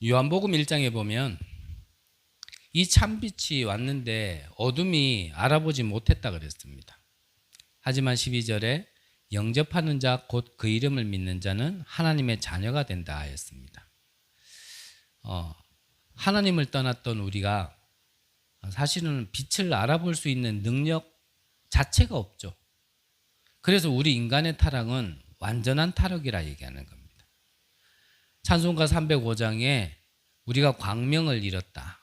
요한복음 1장에 보면 이 참빛이 왔는데 어둠이 알아보지 못했다 그랬습니다. 하지만 12절에 영접하는 자 곧 그 이름을 믿는 자는 하나님의 자녀가 된다 하였습니다. 하나님을 떠났던 우리가 사실은 빛을 알아볼 수 있는 능력 자체가 없죠. 그래서 우리 인간의 타락은 완전한 타락이라 얘기하는 겁니다. 찬송가 305장에 우리가 광명을 잃었다.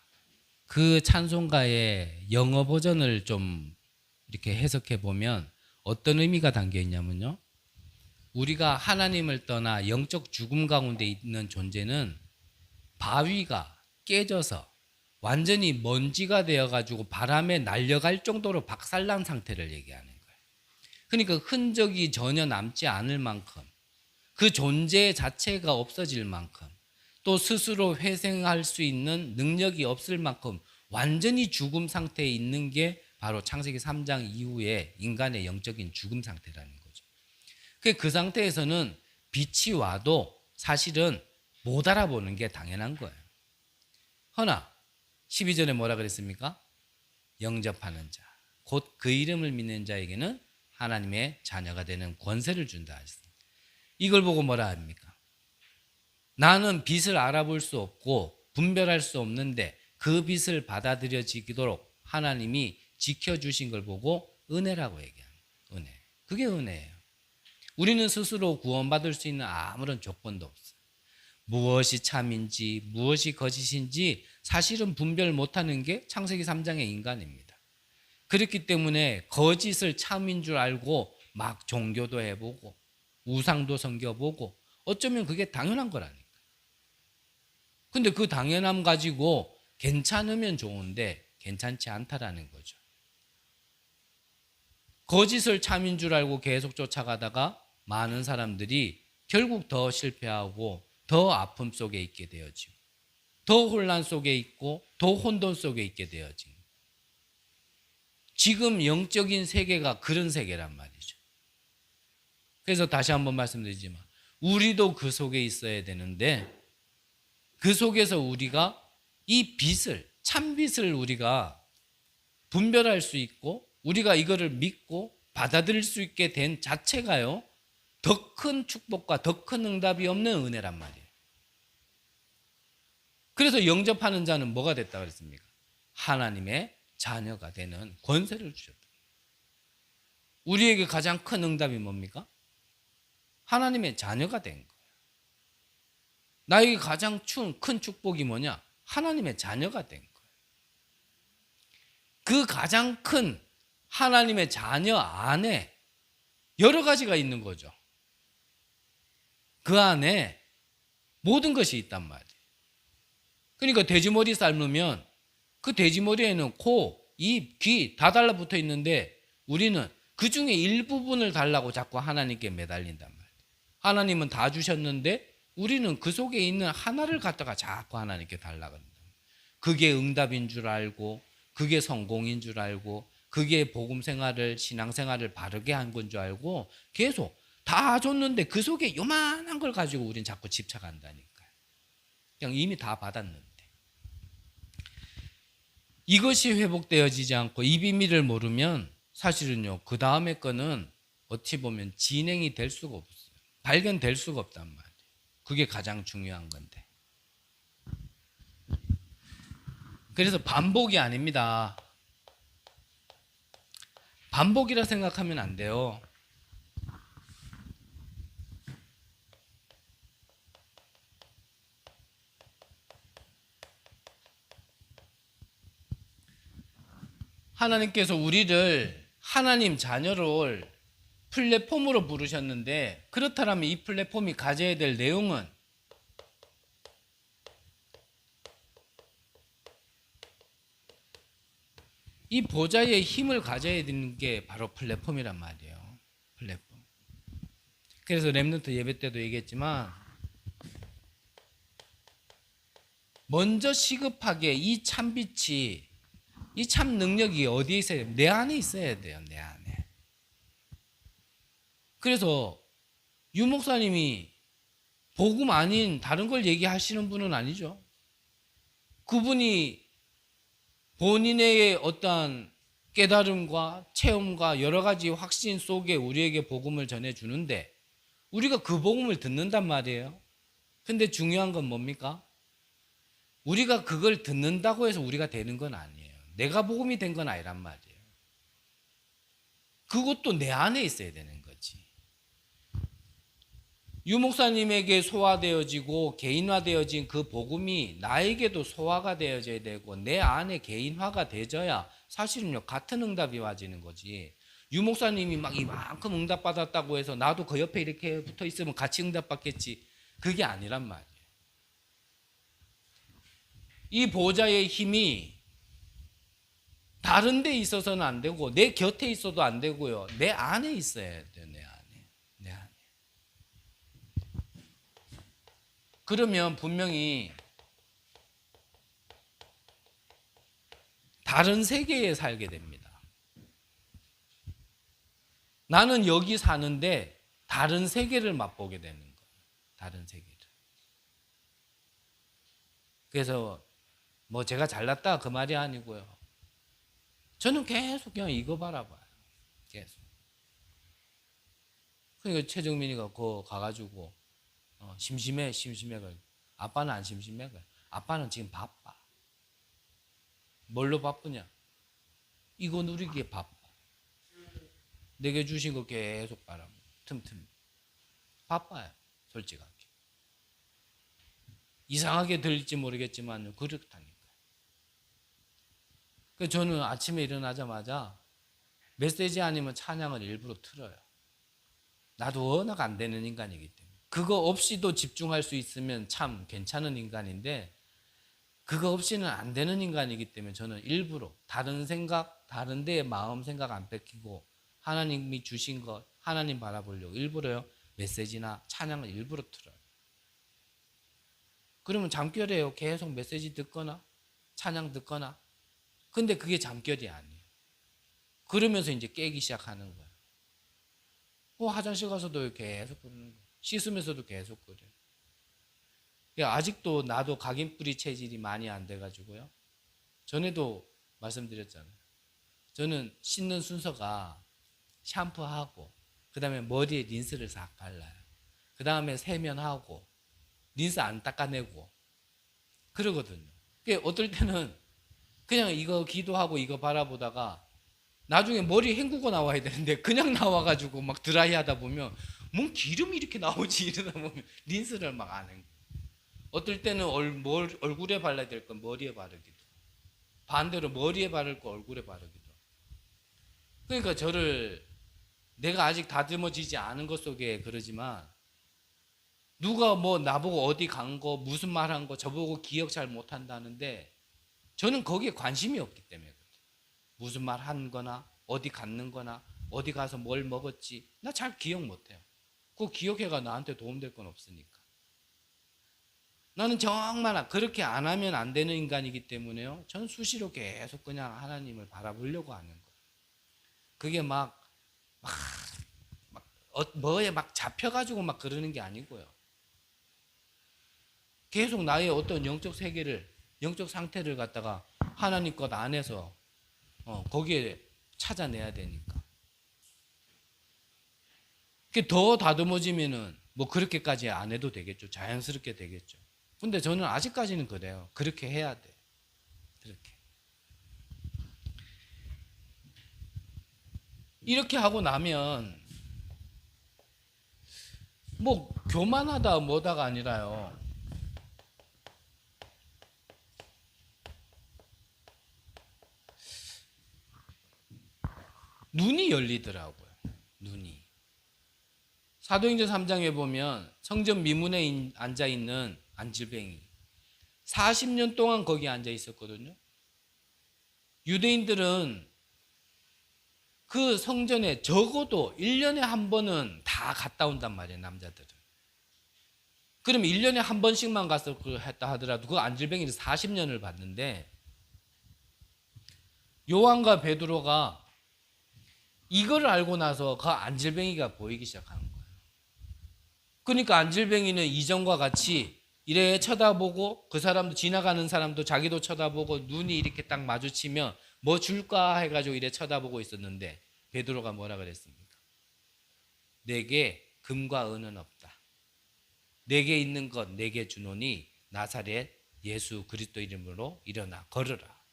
그 찬송가의 영어 버전을 좀 이렇게 해석해 보면 어떤 의미가 담겨 있냐면요. 우리가 하나님을 떠나 영적 죽음 가운데 있는 존재는 바위가 깨져서 완전히 먼지가 되어가지고 바람에 날려갈 정도로 박살난 상태를 얘기하는 거예요. 그러니까 흔적이 전혀 남지 않을 만큼 그 존재 자체가 없어질 만큼 또 스스로 회생할 수 있는 능력이 없을 만큼 완전히 죽음 상태에 있는 게 바로 창세기 3장 이후에 인간의 영적인 죽음 상태라는 거죠. 그 상태에서는 빛이 와도 사실은 못 알아보는 게 당연한 거예요. 허나 12절에 뭐라 그랬습니까? 영접하는 자, 곧 그 이름을 믿는 자에게는 하나님의 자녀가 되는 권세를 준다 하셨습니다. 이걸 보고 뭐라 합니까? 나는 빛을 알아볼 수 없고 분별할 수 없는데 그 빛을 받아들여지도록 하나님이 지켜주신 걸 보고 은혜라고 얘기합니다. 은혜. 그게 은혜예요. 우리는 스스로 구원받을 수 있는 아무런 조건도 없어요. 무엇이 참인지 무엇이 거짓인지 사실은 분별 못하는 게 창세기 3장의 인간입니다. 그렇기 때문에 거짓을 참인 줄 알고 막 종교도 해보고 우상도 섬겨보고 어쩌면 그게 당연한 거라니까. 근데 그 당연함 가지고 괜찮으면 좋은데 괜찮지 않다라는 거죠. 거짓을 참인 줄 알고 계속 쫓아가다가 많은 사람들이 결국 더 실패하고 더 아픔 속에 있게 되어지고 더 혼란 속에 있고 더 혼돈 속에 있게 되어진 지금 영적인 세계가 그런 세계란 말이죠. 그래서 다시 한번 말씀드리지만 우리도 그 속에 있어야 되는데 그 속에서 우리가 이 빛을 참빛을 우리가 분별할 수 있고 우리가 이거를 믿고 받아들일 수 있게 된 자체가요 더 큰 축복과 더 큰 응답이 없는 은혜란 말이에요. 그래서 영접하는 자는 뭐가 됐다 그랬습니까? 하나님의 자녀가 되는 권세를 주셨다. 우리에게 가장 큰 응답이 뭡니까? 하나님의 자녀가 된 거예요. 나에게 가장 큰 축복이 뭐냐? 하나님의 자녀가 된 거예요. 그 가장 큰 하나님의 자녀 안에 여러 가지가 있는 거죠. 그 안에 모든 것이 있단 말이에요. 그러니까 돼지머리 삶으면 그 돼지머리에는 코, 입, 귀 다 달라붙어 있는데 우리는 그 중에 일부분을 달라고 자꾸 하나님께 매달린단 말이에요. 하나님은 다 주셨는데 우리는 그 속에 있는 하나를 갖다가 자꾸 하나님께 달라고 합니다. 그게 응답인 줄 알고 그게 성공인 줄 알고 그게 복음 생활을 신앙생활을 바르게 한 건 줄 알고 계속 다 줬는데 그 속에 요만한 걸 가지고 우린 자꾸 집착한다니까요. 그냥 이미 다 받았는데. 이것이 회복되어지지 않고 이 비밀을 모르면 사실은요 그 다음에 거는 어찌 보면 진행이 될 수가 없어요. 발견될 수가 없단 말이에요. 그게 가장 중요한 건데. 그래서 반복이 아닙니다. 반복이라 생각하면 안 돼요. 하나님께서 우리를 하나님 자녀를 플랫폼으로 부르셨는데 그렇다면 이 플랫폼이 가져야 될 내용은 이 보좌의 힘을 가져야 되는 게 바로 플랫폼이란 말이에요. 플랫폼. 그래서 렘넌트 예배 때도 얘기했지만 먼저 시급하게 이 참빛이 이 참 능력이 어디에 있어야 돼요? 내 안에 있어야 돼요. 내 안에. 그래서 유 목사님이 복음 아닌 다른 걸 얘기하시는 분은 아니죠. 그분이 본인의 어떠한 깨달음과 체험과 여러 가지 확신 속에 우리에게 복음을 전해주는데 우리가 그 복음을 듣는단 말이에요. 근데 중요한 건 뭡니까? 우리가 그걸 듣는다고 해서 우리가 되는 건 아니에요. 내가 복음이 된 건 아니란 말이에요. 그것도 내 안에 있어야 되는 거지. 유 목사님에게 소화되어지고 개인화되어진 그 복음이 나에게도 소화가 되어져야 되고 내 안에 개인화가 되어야 사실은요 같은 응답이 와지는 거지. 유 목사님이 막 이만큼 응답받았다고 해서 나도 그 옆에 이렇게 붙어 있으면 같이 응답받겠지. 그게 아니란 말이에요. 이 보좌의 힘이 다른 데 있어서는 안 되고 내 곁에 있어도 안 되고요. 내 안에 있어야 돼요. 내 안에. 내 안에. 그러면 분명히 다른 세계에 살게 됩니다. 나는 여기 사는데 다른 세계를 맛보게 되는 거예요. 다른 세계를. 그래서 뭐 제가 잘났다 그 말이 아니고요. 저는 계속 그냥 이거 바라봐요. 계속. 그러니까 최정민이가 거 가가지고 심심해. 아빠는 안 심심해. 아빠는 지금 바빠. 뭘로 바쁘냐? 이거 누리기에 바빠. 내게 주신 거 계속 바라봐. 틈틈이. 바빠요. 솔직하게. 이상하게 들릴지 모르겠지만 그렇다니까. 그래서 저는 아침에 일어나자마자 메시지 아니면 찬양을 일부러 틀어요. 나도 워낙 안 되는 인간이기 때문에. 그거 없이도 집중할 수 있으면 참 괜찮은 인간인데 그거 없이는 안 되는 인간이기 때문에 저는 일부러 다른 생각, 다른 데에 마음 생각 안 뺏기고 하나님이 주신 것, 하나님 바라보려고 일부러요. 메시지나 찬양을 일부러 틀어요. 그러면 잠결에요. 계속 메시지 듣거나 찬양 듣거나. 근데 그게 잠결이 아니에요. 그러면서 이제 깨기 시작하는 거예요. 화장실 가서도 계속 그러는 거예요. 씻으면서도 계속 그래요. 아직도 나도 각인뿌리 체질이 많이 안 돼가지고요. 전에도 말씀드렸잖아요. 저는 씻는 순서가 샴푸하고 그 다음에 머리에 린스를 싹 발라요. 그 다음에 세면하고 린스 안 닦아내고 그러거든요. 어떨 때는 그냥 이거 기도하고 이거 바라보다가 나중에 머리 헹구고 나와야 되는데 그냥 나와가지고 막 드라이 하다 보면 뭔 기름이 이렇게 나오지 이러다 보면 린스를 막 안 헹구. 어떨 때는 얼굴에 발라야 될 건 머리에 바르기도. 반대로 머리에 바를 거 얼굴에 바르기도. 그러니까 내가 아직 다듬어지지 않은 것 속에 그러지만 누가 뭐 나보고 어디 간 거 무슨 말 한 거 저보고 기억 잘 못한다는데 저는 거기에 관심이 없기 때문에 그래요. 무슨 말 한 거나 어디 갔는 거나 어디 가서 뭘 먹었지 나 잘 기억 못해요. 그거 기억해가 나한테 도움될 건 없으니까. 나는 정말 그렇게 안 하면 안 되는 인간이기 때문에요. 저는 수시로 계속 그냥 하나님을 바라보려고 하는 거예요. 그게 뭐에 막 잡혀가지고 막 그러는 게 아니고요. 계속 나의 어떤 영적 세계를, 영적 상태를 갖다가 하나님 것 안에서 거기에 찾아내야 되니까. 더 다듬어지면은 뭐 그렇게까지 안 해도 되겠죠. 자연스럽게 되겠죠. 근데 저는 아직까지는 그래요. 그렇게 해야 돼. 그렇게. 이렇게 하고 나면 뭐 교만하다 뭐다가 아니라요. 눈이 열리더라고요. 눈이. 사도행전 3장에 보면 성전 미문에 앉아있는 안질뱅이 40년 동안 거기 앉아 있었거든요. 유대인들은 그 성전에 적어도 1년에 한 번은 다 갔다 온단 말이에요. 남자들은. 그럼 1년에 한 번씩만 가서 했다 하더라도 그 안질뱅이를 40년을 봤는데 요한과 베드로가 이걸 알고 나서 그 안질뱅이가 보이기 시작하는 거예요. 그러니까 안질뱅이는 이전과 같이 이래 쳐다보고 그 사람도 지나가는 사람도 자기도 쳐다보고 눈이 이렇게 딱 마주치면 뭐 줄까 해가지고 이래 쳐다보고 있었는데 베드로가 뭐라 그랬습니까? 내게 금과 은은 없다. 내게 있는 것 내게 주노니 나사렛 예수 그리스도 이름으로 일어나 걸으라.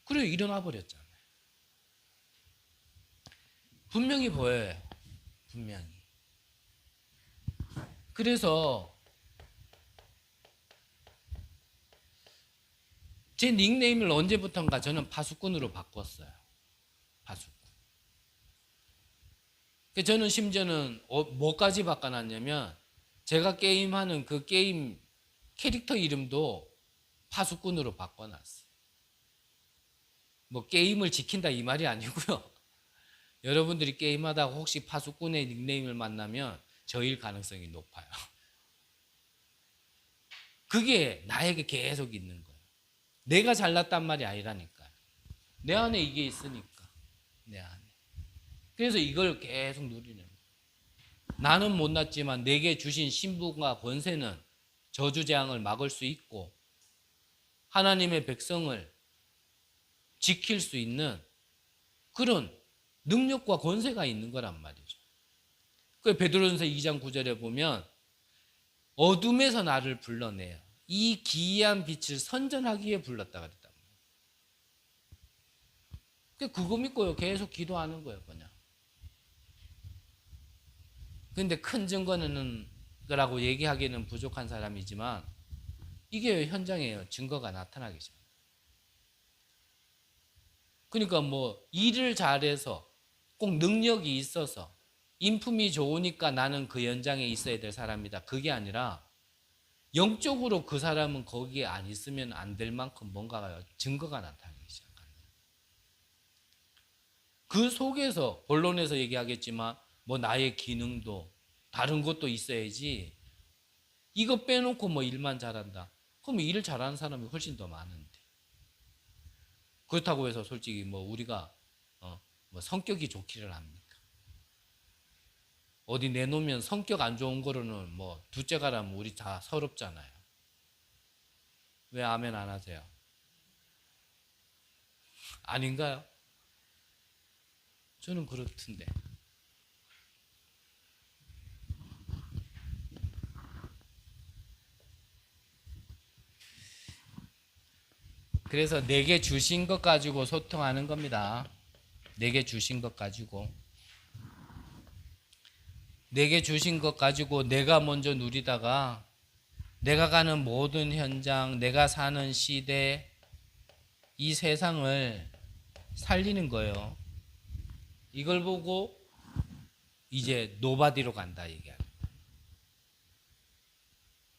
그래 일어나 버렸잖아요. 분명히 보여요. 분명히. 그래서 제 닉네임을 언제부턴가 저는 파수꾼으로 바꿨어요. 파수꾼. 저는 심지어는 뭐까지 바꿔놨냐면 제가 게임하는 그 게임 캐릭터 이름도 파수꾼으로 바꿔놨어요. 뭐 게임을 지킨다 이 말이 아니고요. 여러분들이 게임하다가 혹시 파수꾼의 닉네임을 만나면 저일 가능성이 높아요. 그게 나에게 계속 있는 거예요. 내가 잘났단 말이 아니라니까요. 내 안에 이게 있으니까. 내 안에. 그래서 이걸 계속 누리는 거예요. 나는 못났지만 내게 주신 신분과 권세는 저주재앙을 막을 수 있고 하나님의 백성을 지킬 수 있는 그런 능력과 권세가 있는 거란 말이죠. 그 베드로전서 2장 9절에 보면 어둠에서 나를 불러내요. 이 기이한 빛을 선전하기 위해 불렀다 그랬단 말이에요. 그거 믿고요. 계속 기도하는 거예요. 그냥. 근데 큰 증거는 라고 얘기하기는 부족한 사람이지만 이게 현장에 증거가 나타나기 시작해요. 그러니까 뭐 일을 잘해서 꼭 능력이 있어서 인품이 좋으니까 나는 그 현장에 있어야 될 사람이다. 그게 아니라 영적으로 그 사람은 거기에 안 있으면 안 될 만큼 뭔가 증거가 나타나기 시작합니다. 그 속에서 본론에서 얘기하겠지만 뭐 나의 기능도 다른 것도 있어야지 이거 빼놓고 뭐 일만 잘한다. 그럼 일을 잘하는 사람이 훨씬 더 많은데. 그렇다고 해서 솔직히 뭐 우리가 뭐 성격이 좋기를 합니까? 어디 내놓으면 성격 안 좋은 거로는 뭐 둘째 가라면 우리 다 서럽잖아요. 왜 아멘 안 하세요? 아닌가요? 저는 그렇던데. 그래서 내게 주신 것 가지고 소통하는 겁니다. 내게 주신 것 가지고. 내게 주신 것 가지고 내가 먼저 누리다가 내가 가는 모든 현장, 내가 사는 시대, 이 세상을 살리는 거예요. 이걸 보고 이제 노바디로 간다 얘기하는 거예요.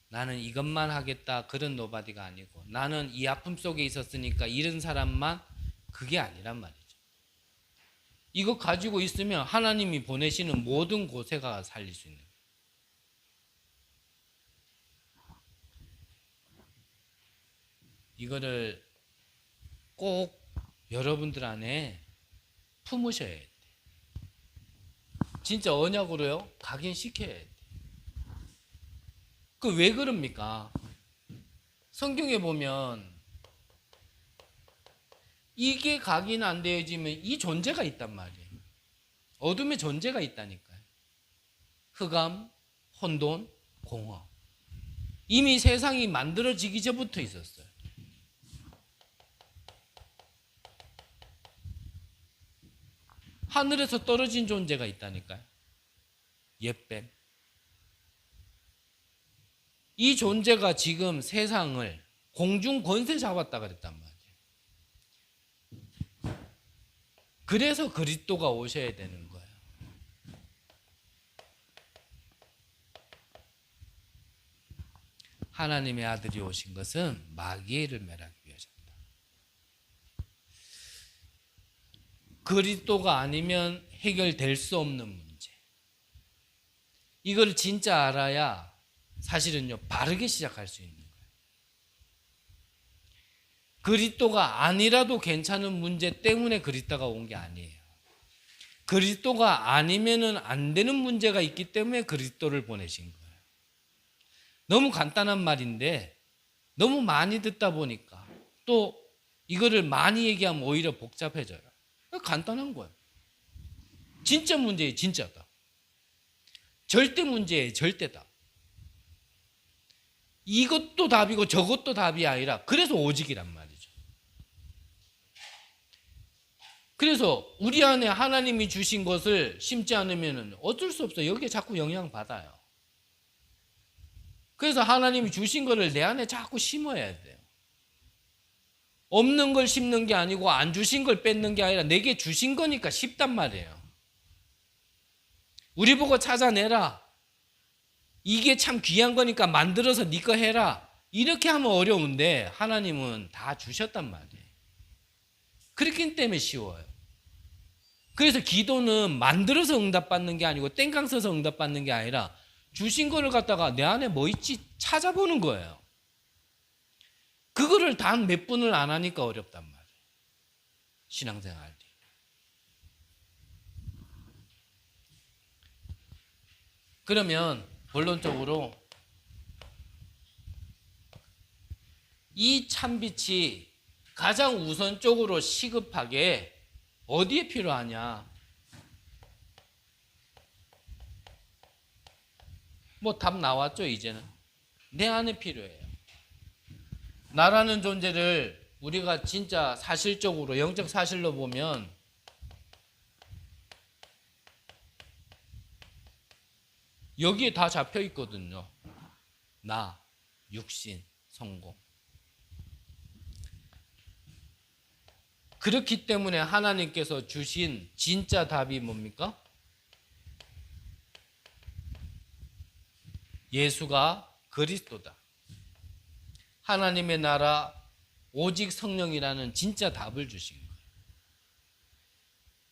나는 이것만 하겠다 그런 노바디가 아니고 나는 이 아픔 속에 있었으니까 이런 사람만 그게 아니란 말이죠. 이거 가지고 있으면 하나님이 보내시는 모든 곳에가 살릴 수 있는 거예요. 이거를 꼭 여러분들 안에 품으셔야 돼요. 진짜 언약으로요? 각인시켜야 돼요. 그 왜 그럽니까? 성경에 보면 이게 각인 안 되어지면 이 존재가 있단 말이에요. 어둠의 존재가 있다니까요. 흑암, 혼돈, 공허. 이미 세상이 만들어지기 전부터 있었어요. 하늘에서 떨어진 존재가 있다니까요. 옛뱀. 이 존재가 지금 세상을 공중 권세 잡았다 그랬단 말이에요. 그래서 그리스도가 오셔야 되는 거예요. 하나님의 아들이 오신 것은 마귀를 멸하기 위해서입니다. 그리스도가 아니면 해결될 수 없는 문제. 이걸 진짜 알아야 사실은요 바르게 시작할 수 있는 거예요. 그리스도가 아니라도 괜찮은 문제 때문에 그리스도가 온 게 아니에요. 그리스도가 아니면은 안 되는 문제가 있기 때문에 그리스도를 보내신 거예요. 너무 간단한 말인데 너무 많이 듣다 보니까 또 이거를 많이 얘기하면 오히려 복잡해져요. 간단한 거예요. 진짜 문제예요. 진짜다. 절대 문제예요. 절대다. 이것도 답이고 저것도 답이 아니라 그래서 오직이란 말이죠. 그래서 우리 안에 하나님이 주신 것을 심지 않으면 어쩔 수 없어요. 여기에 자꾸 영향받아요. 그래서 하나님이 주신 것을 내 안에 자꾸 심어야 돼요. 없는 걸 심는 게 아니고 안 주신 걸 뺏는 게 아니라 내게 주신 거니까 쉽단 말이에요. 우리 보고 찾아내라. 이게 참 귀한 거니까 만들어서 네 거 해라. 이렇게 하면 어려운데 하나님은 다 주셨단 말이에요. 그렇기 때문에 쉬워요. 그래서 기도는 만들어서 응답받는 게 아니고 땡깡 써서 응답받는 게 아니라 주신 거를 갖다가 내 안에 뭐 있지 찾아보는 거예요. 그거를 단 몇 분을 안 하니까 어렵단 말이에요. 신앙생활이. 그러면 본론적으로 이 참빛이 가장 우선적으로 시급하게 어디에 필요하냐? 뭐 답 나왔죠, 이제는. 내 안에 필요해요. 나라는 존재를 우리가 진짜 사실적으로 영적 사실로 보면 여기에 다 잡혀 있거든요. 나, 육신, 성공. 그렇기 때문에 하나님께서 주신 진짜 답이 뭡니까? 예수가 그리스도다. 하나님의 나라 오직 성령이라는 진짜 답을 주신 거예요.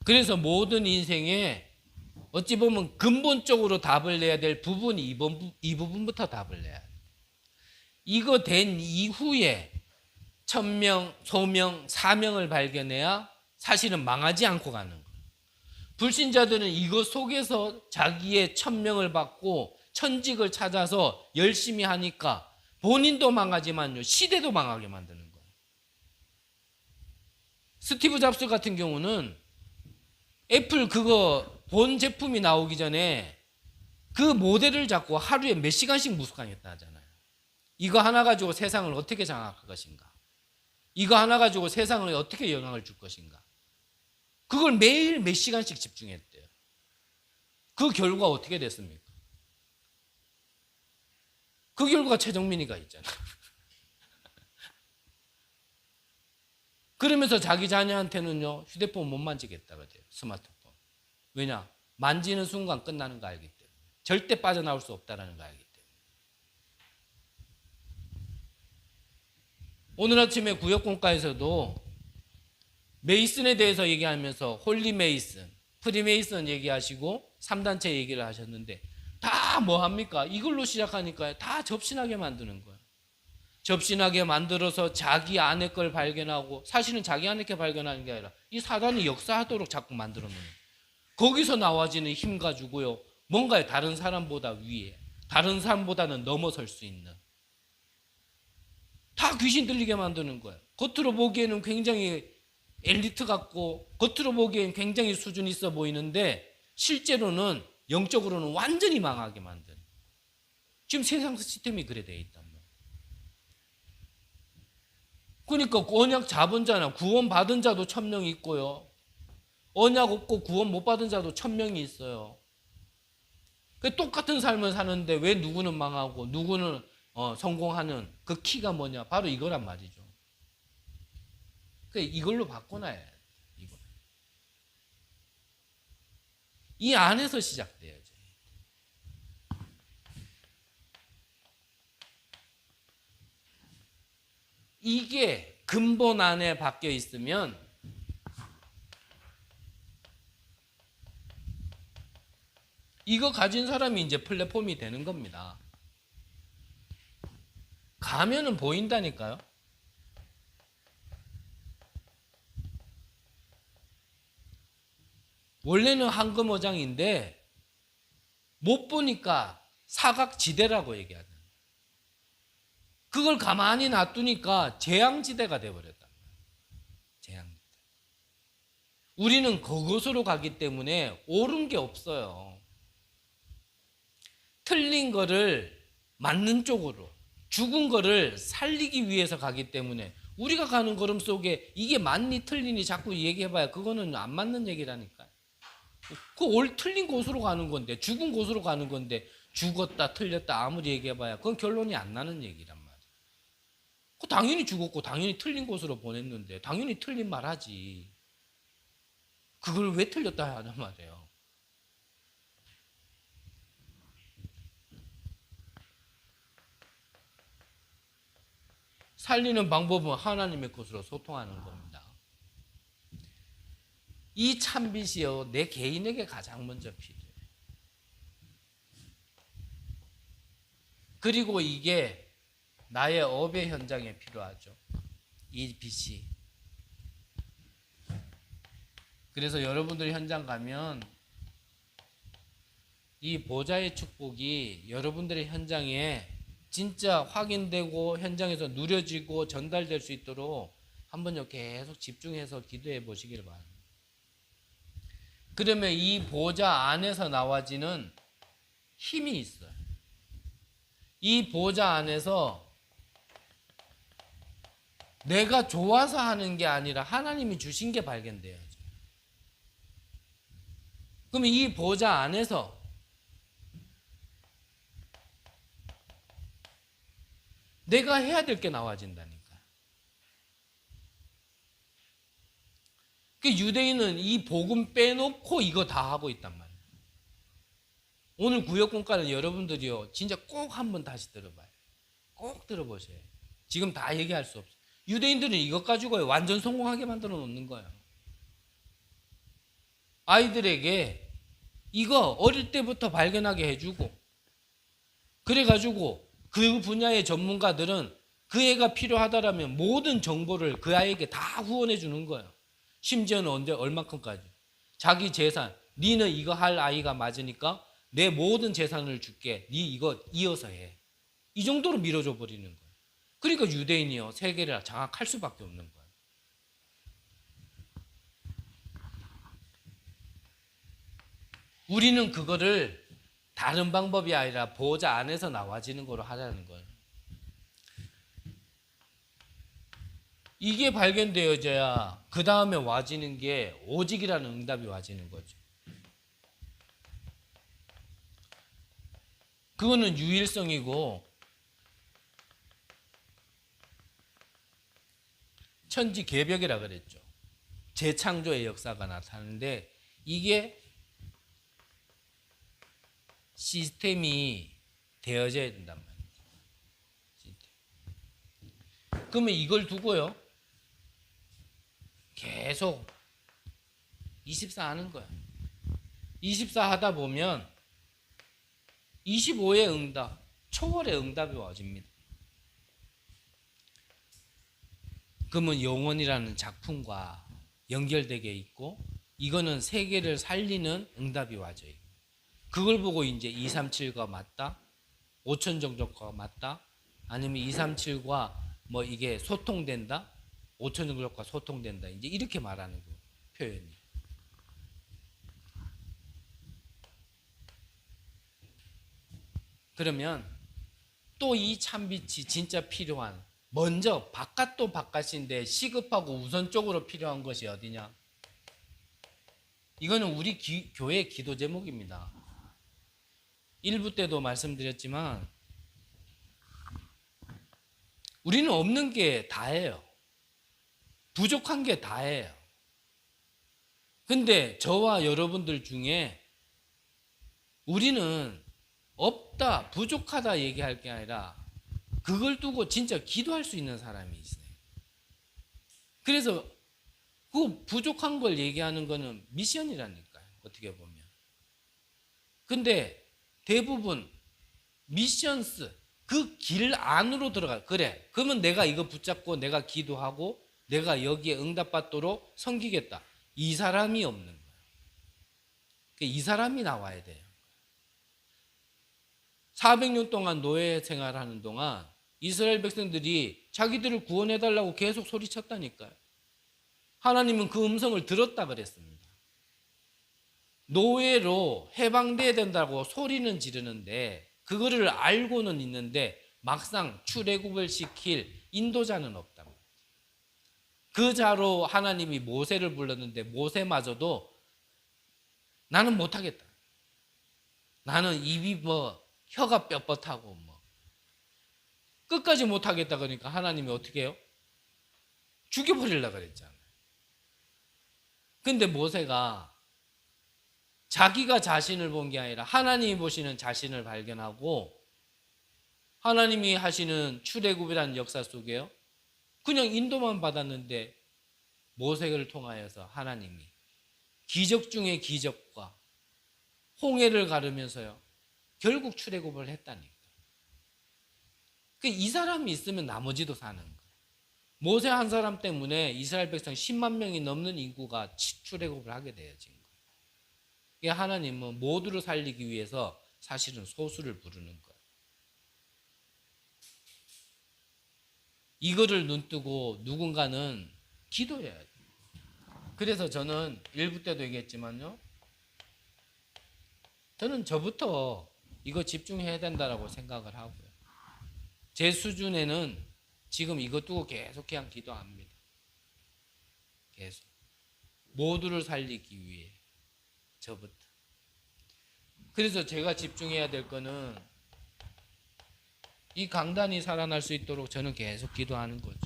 그래서 모든 인생에 어찌 보면 근본적으로 답을 내야 될 부분이 이 부분부터 답을 내야 돼요. 이거 된 이후에 천명, 소명, 사명을 발견해야 사실은 망하지 않고 가는 거예요. 불신자들은 이것 속에서 자기의 천명을 받고 천직을 찾아서 열심히 하니까 본인도 망하지만요, 시대도 망하게 만드는 거예요. 스티브 잡스 같은 경우는 애플 그거 본 제품이 나오기 전에 그 모델을 잡고 하루에 몇 시간씩 무속강했다 하잖아요. 이거 하나 가지고 세상을 어떻게 장악할 것인가? 이거 하나 가지고 세상을 어떻게 영향을 줄 것인가? 그걸 매일 몇 시간씩 집중했대요. 그 결과 어떻게 됐습니까? 그 결과가 최정민이가 있잖아요. 그러면서 자기 자녀한테는요, 휴대폰 못 만지겠다 그래요. 스마트폰. 왜냐? 만지는 순간 끝나는 거 알기 때문에. 절대 빠져나올 수 없다는 거 알기 때문에. 오늘 아침에 구역공과에서도 메이슨에 대해서 얘기하면서 홀리 메이슨, 프리메이슨 얘기하시고 3단체 얘기를 하셨는데 다 뭐 합니까? 이걸로 시작하니까 다 접신하게 만드는 거예요. 접신하게 만들어서 자기 안의 걸 발견하고, 사실은 자기 안의 걸 발견하는 게 아니라 이 사단이 역사하도록 자꾸 만들어 놓는 거예요. 거기서 나와지는 힘 가지고요, 뭔가 다른 사람보다 위에, 다른 사람보다는 넘어설 수 있는, 다 귀신 들리게 만드는 거예요. 겉으로 보기에는 굉장히 엘리트 같고 겉으로 보기에는 굉장히 수준 있어 보이는데 실제로는 영적으로는 완전히 망하게 만드는, 지금 세상 시스템이 그래 돼 있단 말이에요. 그러니까 언약 잡은 자나 구원 받은 자도 1000명이 있고요, 언약 없고 구원 못 받은 자도 1000명이 있어요. 똑같은 삶을 사는데 왜 누구는 망하고 누구는 성공하는 그 키가 뭐냐? 바로 이거란 말이죠. 이걸로 바꿔놔야 돼. 이 안에서 시작돼야죠. 이게 근본 안에 박혀 있으면 이거 가진 사람이 이제 플랫폼이 되는 겁니다. 가면은 보인다니까요. 원래는 황금어장인데 못 보니까 사각지대라고 얘기하잖아요. 그걸 가만히 놔두니까 재앙지대가 돼버렸다. 재앙지대. 우리는 그곳으로 가기 때문에 옳은 게 없어요. 틀린 거를 맞는 쪽으로, 죽은 거를 살리기 위해서 가기 때문에 우리가 가는 걸음 속에 이게 맞니 틀리니 자꾸 얘기해봐야 그거는 안 맞는 얘기라니까요. 그 틀린 곳으로 가는 건데, 죽은 곳으로 가는 건데, 죽었다 틀렸다 아무리 얘기해봐야 그건 결론이 안 나는 얘기란 말이에요. 그 당연히 죽었고 당연히 틀린 곳으로 보냈는데 당연히 틀린 말 하지. 그걸 왜 틀렸다 하는 말이에요. 살리는 방법은 하나님의 것으로 소통하는 겁니다. 이 참빛이요, 내 개인에게 가장 먼저 필요해요. 그리고 이게 나의 업의 현장에 필요하죠. 이 빛이. 그래서 여러분들이 현장 가면 이 보좌의 축복이 여러분들의 현장에 진짜 확인되고 현장에서 누려지고 전달될 수 있도록 한번요 계속 집중해서 기도해 보시길 바랍니다. 그러면 이 보좌 안에서 나와지는 힘이 있어요. 이 보좌 안에서 내가 좋아서 하는 게 아니라 하나님이 주신 게 발견돼야죠. 그러면 이 보좌 안에서 내가 해야 될 게 나와진다니까. 그 유대인은 이 복음 빼놓고 이거 다 하고 있단 말이에요. 오늘 구역공과는 여러분들이요 진짜 꼭 한번 다시 들어봐요. 꼭 들어보세요. 지금 다 얘기할 수 없어요. 유대인들은 이것 가지고 완전 성공하게 만들어 놓는 거예요. 아이들에게 이거 어릴 때부터 발견하게 해주고, 그래가지고 그 분야의 전문가들은 그 애가 필요하다라면 모든 정보를 그 아이에게 다 후원해 주는 거예요. 심지어는 언제 얼마큼까지 자기 재산, 니는 이거 할 아이가 맞으니까 내 모든 재산을 줄게, 니 이거 이어서 해, 이 정도로 밀어줘 버리는 거예요. 그러니까 유대인이요 세계를 장악할 수밖에 없는 거예요. 우리는 그거를 다른 방법이 아니라 보호자 안에서 나와지는 거로 하자는 거예요. 이게 발견되어져야 그 다음에 와지는 게 오직이라는 응답이 와지는 거죠. 그거는 유일성이고 천지개벽이라 그랬죠. 재창조의 역사가 나타나는데 이게 시스템이 되어져야 된단 말이에요. 그러면 이걸 두고요 계속 24 하는 거야. 24 하다 보면 25의 응답, 초월의 응답이 와집니다. 그러면 영혼이라는 작품과 연결되게 있고, 이거는 세계를 살리는 응답이 와져요. 그걸 보고 이제 237과 맞다, 5천 정적과 맞다, 아니면 237과 뭐 이게 소통된다, 5천 정적과 소통된다, 이제 이렇게 말하는 거 표현이. 그러면 또 이 참빛이 진짜 필요한, 먼저 바깥도 바깥인데 시급하고 우선적으로 필요한 것이 어디냐? 이거는 우리 교회 기도 제목입니다. 1부 때도 말씀드렸지만 우리는 없는 게 다예요. 부족한 게 다예요. 근데 저와 여러분들 중에 우리는 없다, 부족하다 얘기할 게 아니라 그걸 두고 진짜 기도할 수 있는 사람이 있어요. 그래서 그 부족한 걸 얘기하는 거는 미션이라니까요. 어떻게 보면. 근데 대부분 미션스, 그 길 안으로 들어가. 그래, 그러면 내가 이거 붙잡고 내가 기도하고 내가 여기에 응답받도록 섬기겠다. 이 사람이 없는 거예요. 이 사람이 나와야 돼요. 400년 동안 노예 생활하는 동안 이스라엘 백성들이 자기들을 구원해달라고 계속 소리쳤다니까요. 하나님은 그 음성을 들었다 그랬습니다. 노예로 해방돼야 된다고 소리는 지르는데 그거를 알고는 있는데 막상 출애굽을 시킬 인도자는 없다. 그 자로 하나님이 모세를 불렀는데 모세마저도 나는 못하겠다. 나는 입이 뭐 혀가 뻣뻣하고 뭐 끝까지 못하겠다 그러니까 하나님이 어떻게 해요? 죽여버리려고 그랬잖아요. 근데 모세가 자기가 자신을 본 게 아니라 하나님이 보시는 자신을 발견하고 하나님이 하시는 출애굽이라는 역사 속에요. 그냥 인도만 받았는데 모세를 통하여서 하나님이 기적 중에 기적과 홍해를 가르면서요. 결국 출애굽을 했다니까. 이 사람이 있으면 나머지도 사는 거예요. 모세 한 사람 때문에 이스라엘 백성 10만 명이 넘는 인구가 출애굽을 하게 되어진 거예요. 하나님은 모두를 살리기 위해서 사실은 소수를 부르는 거예요. 이거를 눈뜨고 누군가는 기도해야 돼요. 그래서 저는 일부 때도 얘기했지만요. 저는 저부터 이거 집중해야 된다고 생각을 하고요. 제 수준에는 지금 이거 두고 계속 그냥 기도합니다. 계속. 모두를 살리기 위해 저부터. 그래서 제가 집중해야 될 거는 이 강단이 살아날 수 있도록 저는 계속 기도하는 거죠.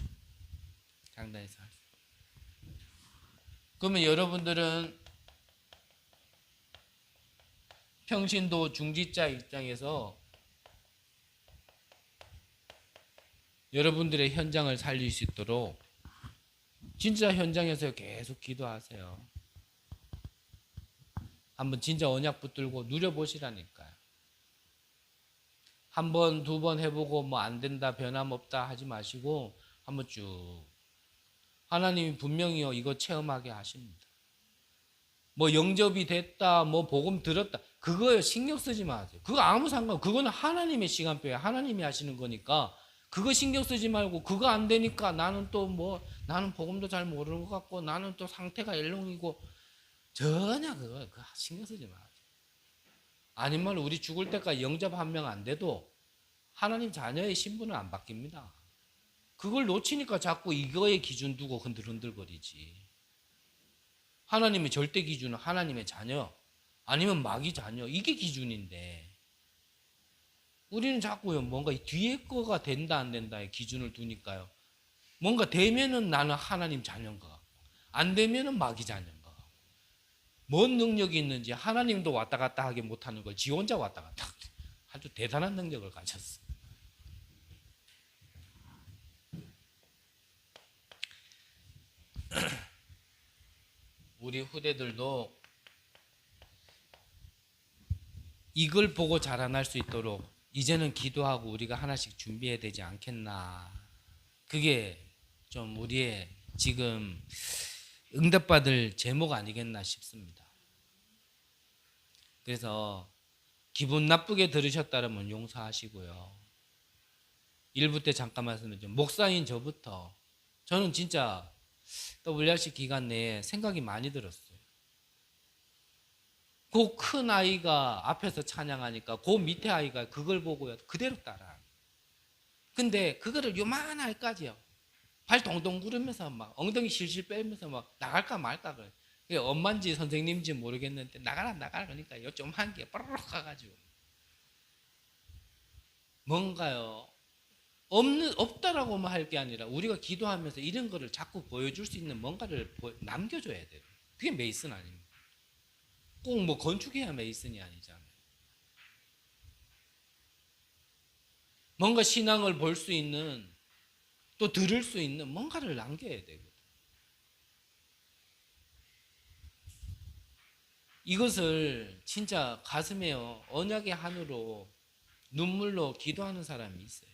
강단이 살아날 수 있도록. 그러면 여러분들은 평신도 중지자 입장에서 여러분들의 현장을 살릴 수 있도록 진짜 현장에서 계속 기도하세요. 한번 진짜 언약 붙들고 누려보시라니까요. 한 번, 두 번 해보고 뭐 안 된다, 변함없다 하지 마시고 한번 쭉. 하나님이 분명히요 이거 체험하게 하십니다. 뭐 영접이 됐다, 뭐 복음 들었다, 그거에 신경 쓰지 마세요. 그거 아무 상관. 그거는 하나님의 시간표에 하나님이 하시는 거니까 그거 신경 쓰지 말고 그거 안 되니까 나는 또 뭐 나는 복음도 잘 모르는 것 같고 나는 또 상태가 일렁이고 전혀 그거 신경 쓰지 마세요. 아닌 말로 우리 죽을 때까지 영접 한 명 안 돼도 하나님 자녀의 신분은 안 바뀝니다. 그걸 놓치니까 자꾸 이거의 기준 두고 흔들흔들거리지. 하나님의 절대 기준은 하나님의 자녀 아니면 마귀 자녀 이게 기준인데 우리는 자꾸요 뭔가 뒤에 거가 된다 안 된다의 기준을 두니까요. 뭔가 되면은 나는 하나님 자녀인 것 같고 안 되면은 마귀 자녀인 것 같고 뭔 능력이 있는지 하나님도 왔다 갔다 하게 못하는 걸 지 혼자 왔다 갔다 아주 대단한 능력을 가졌어. 우리 후대들도 이걸 보고 자라날 수 있도록 이제는 기도하고 우리가 하나씩 준비해야 되지 않겠나. 그게 좀 우리의 지금 응답받을 제목 아니겠나 싶습니다. 그래서 기분 나쁘게 들으셨다면 용서하시고요. 일부 때 잠깐 말씀드렸죠. 목사인 저부터 저는 진짜 WRC 기간 내에 생각이 많이 들었어요. 그 큰 아이가 앞에서 찬양하니까 그 밑에 아이가 그걸 보고요 그대로 따라. 근데 그거를 요만할까지요. 발 동동 구르면서 막 엉덩이 실실 빼면서 막 나갈까 말까 그래. 그게 엄마인지 선생님인지 모르겠는데 나가라 그러니까 요 좀 한 게 빠르르 가가지고 뭔가요 없다라고만 할 게 아니라 우리가 기도하면서 이런 거를 자꾸 보여줄 수 있는 뭔가를 남겨줘야 돼요. 그게 메이슨 아닙니까? 꼭 뭐 건축해야 메이슨이 아니잖아요. 뭔가 신앙을 볼 수 있는 또 들을 수 있는 뭔가를 남겨야 되거든요. 이것을 진짜 가슴에요 언약의 한으로 눈물로 기도하는 사람이 있어요.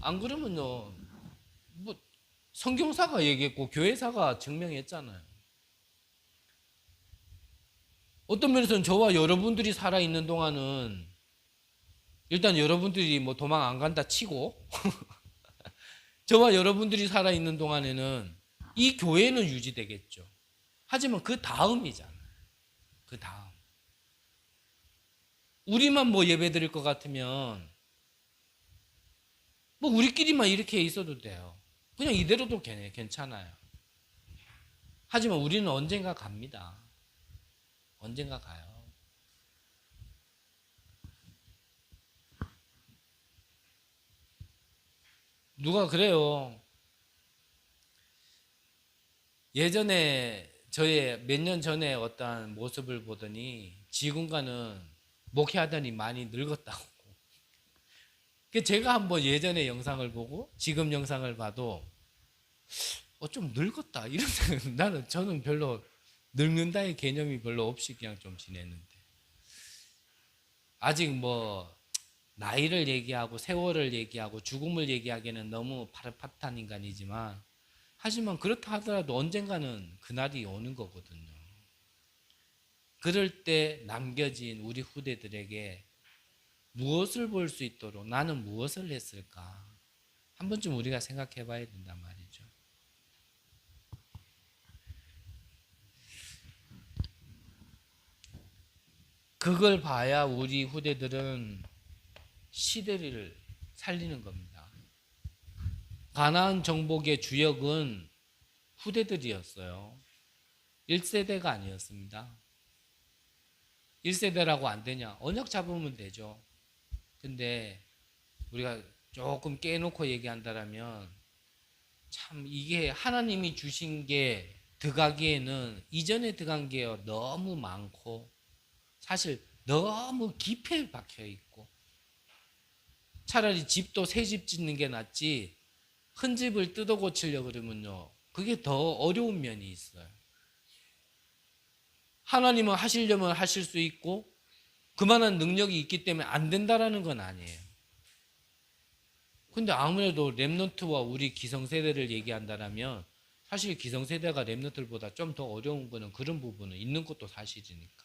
안 그러면요 뭐 성경사가 얘기했고 교회사가 증명했잖아요. 어떤 면에서는 저와 여러분들이 살아있는 동안은 일단 여러분들이 뭐 도망 안 간다 치고 저와 여러분들이 살아있는 동안에는 이 교회는 유지되겠죠. 하지만 그 다음이잖아요. 그 다음. 우리만 뭐 예배 드릴 것 같으면 뭐 우리끼리만 이렇게 있어도 돼요. 그냥 이대로도 괜찮아요. 하지만 우리는 언젠가 갑니다. 언젠가 가요. 누가 그래요. 예전에 저의 몇 년 전에 어떠한 모습을 보더니 지금과는 목회하더니 많이 늙었다고. 제가 한번 예전의 영상을 보고 지금 영상을 봐도 좀 늙었다 이런 생각. 저는 별로 늙는다의 개념이 별로 없이 그냥 좀 지냈는데 아직 뭐 나이를 얘기하고 세월을 얘기하고 죽음을 얘기하기에는 너무 파릇파릇한 인간이지만 하지만 그렇다 하더라도 언젠가는 그날이 오는 거거든요. 그럴 때 남겨진 우리 후대들에게 무엇을 볼 수 있도록 나는 무엇을 했을까 한 번쯤 우리가 생각해 봐야 된단 말이죠. 그걸 봐야 우리 후대들은 시대를 살리는 겁니다. 가나안 정복의 주역은 후대들이었어요. 1세대가 아니었습니다. 1세대라고 안 되냐? 언약 잡으면 되죠. 근데 우리가 조금 깨놓고 얘기한다면 참 이게 하나님이 주신 게 들어가기에는 이전에 들어간 게 너무 많고 사실 너무 깊이 박혀 있고 차라리 집도 새 집 짓는 게 낫지 큰 집을 뜯어 고치려고 그러면요 그게 더 어려운 면이 있어요. 하나님은 하시려면 하실 수 있고 그만한 능력이 있기 때문에 안 된다라는 건 아니에요. 근데 아무래도 렘넌트와 우리 기성세대를 얘기한다면 사실 기성세대가 렘넌트들보다 좀 더 어려운 거는 그런 부분은 있는 것도 사실이니까.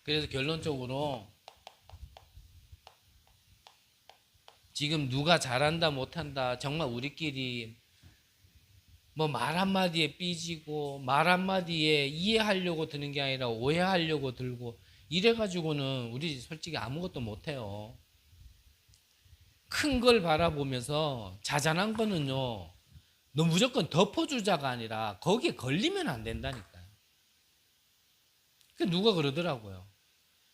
그래서 결론적으로 지금 누가 잘한다 못한다 정말 우리끼리 뭐 말 한마디에 삐지고 말 한마디에 이해하려고 드는 게 아니라 오해하려고 들고 이래가지고는 우리 솔직히 아무것도 못해요. 큰 걸 바라보면서 자잘한 거는요 너 무조건 덮어주자가 아니라 거기에 걸리면 안 된다니까요. 누가 그러더라고요.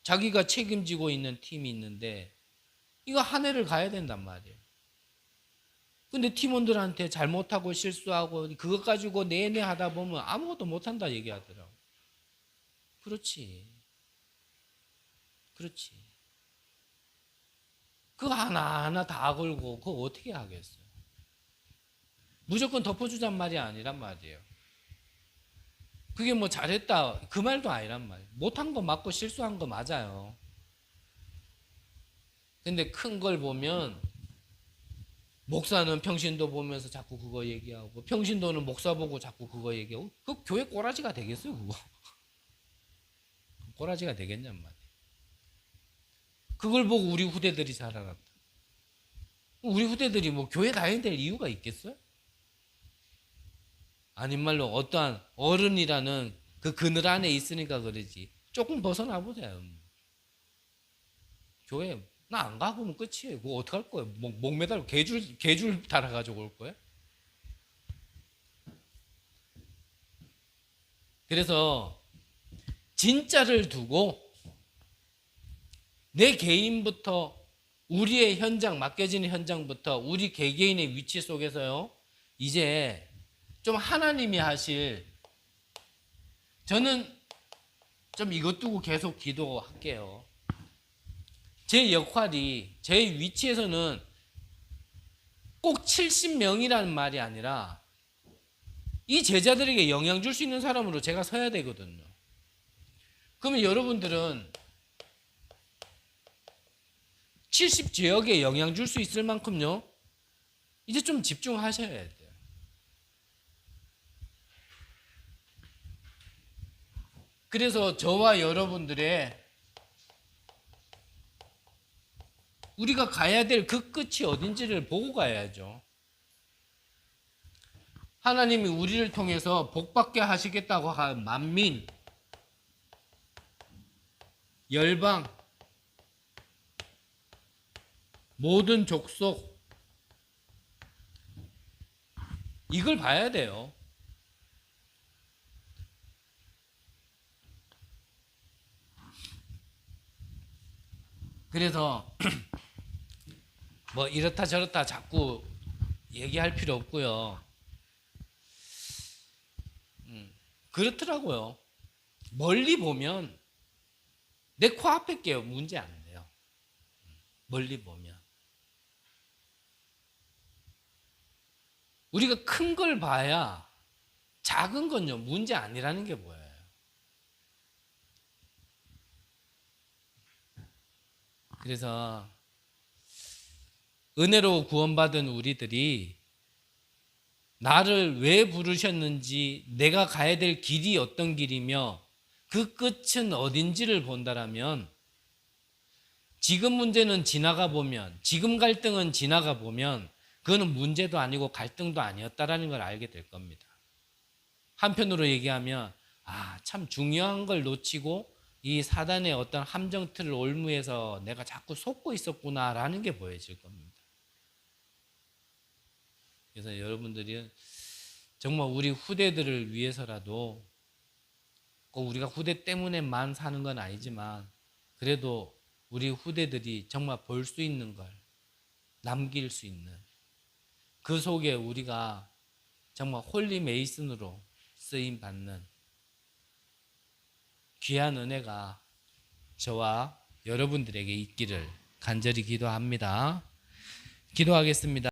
자기가 책임지고 있는 팀이 있는데 이거 한 해를 가야 된단 말이에요. 근데 팀원들한테 잘못하고 실수하고 그것 가지고 내내 하다 보면 아무것도 못한다 얘기하더라고. 그렇지. 그거 하나하나 다 걸고 그거 어떻게 하겠어요. 무조건 덮어주잔 말이 아니란 말이에요. 그게 뭐 잘했다 그 말도 아니란 말이에요. 못한 거 맞고 실수한 거 맞아요. 근데 큰 걸 보면 목사는 평신도 보면서 자꾸 그거 얘기하고 평신도는 목사 보고 자꾸 그거 얘기하고 그 교회 꼬라지가 되겠어요 그거. 꼬라지가 되겠냔 말이에요. 그걸 보고 우리 후대들이 살아났다. 우리 후대들이 뭐 교회 다녀야 될 이유가 있겠어요? 아닌 말로 어떠한 어른이라는 그 그늘 안에 있으니까 그러지 조금 벗어나 보세요. 교회 나 안 가고 면 끝이에요. 그거 어떡할 거예요? 목 매달고 개줄 달아가지고 올 거예요? 그래서 진짜를 두고 내 개인부터 우리의 현장 맡겨지는 현장부터 우리 개개인의 위치 속에서요 이제 좀 하나님이 하실 저는 좀 이것 두고 계속 기도할게요. 제 역할이 제 위치에서는 꼭 70명이라는 말이 아니라 이 제자들에게 영향 줄 수 있는 사람으로 제가 서야 되거든요. 그러면 여러분들은 70지역에 영향 줄 수 있을 만큼요 이제 좀 집중하셔야 돼요. 그래서 저와 여러분들의 우리가 가야 될 그 끝이 어딘지를 보고 가야죠. 하나님이 우리를 통해서 복받게 하시겠다고 한 만민, 열방, 모든 족속, 이걸 봐야 돼요. 그래서 뭐 이렇다 저렇다 자꾸 얘기할 필요 없고요. 그렇더라고요. 멀리 보면 내 코앞에 게 문제 안 돼요. 멀리 보면. 우리가 큰 걸 봐야 작은 건요 문제 아니라는 게 보여요. 그래서 은혜로 구원받은 우리들이 나를 왜 부르셨는지, 내가 가야 될 길이 어떤 길이며 그 끝은 어딘지를 본다라면, 지금 문제는 지나가 보면, 지금 갈등은 지나가 보면 그거는 문제도 아니고 갈등도 아니었다라는 걸 알게 될 겁니다. 한편으로 얘기하면 참 중요한 걸 놓치고 이 사단의 어떤 함정틀을 올무해서 내가 자꾸 속고 있었구나라는 게 보여질 겁니다. 그래서 여러분들이 정말 우리 후대들을 위해서라도, 꼭 우리가 후대 때문에만 사는 건 아니지만 그래도 우리 후대들이 정말 볼 수 있는 걸 남길 수 있는, 그 속에 우리가 정말 홀리 메이슨으로 쓰임 받는 귀한 은혜가 저와 여러분들에게 있기를 간절히 기도합니다. 기도하겠습니다.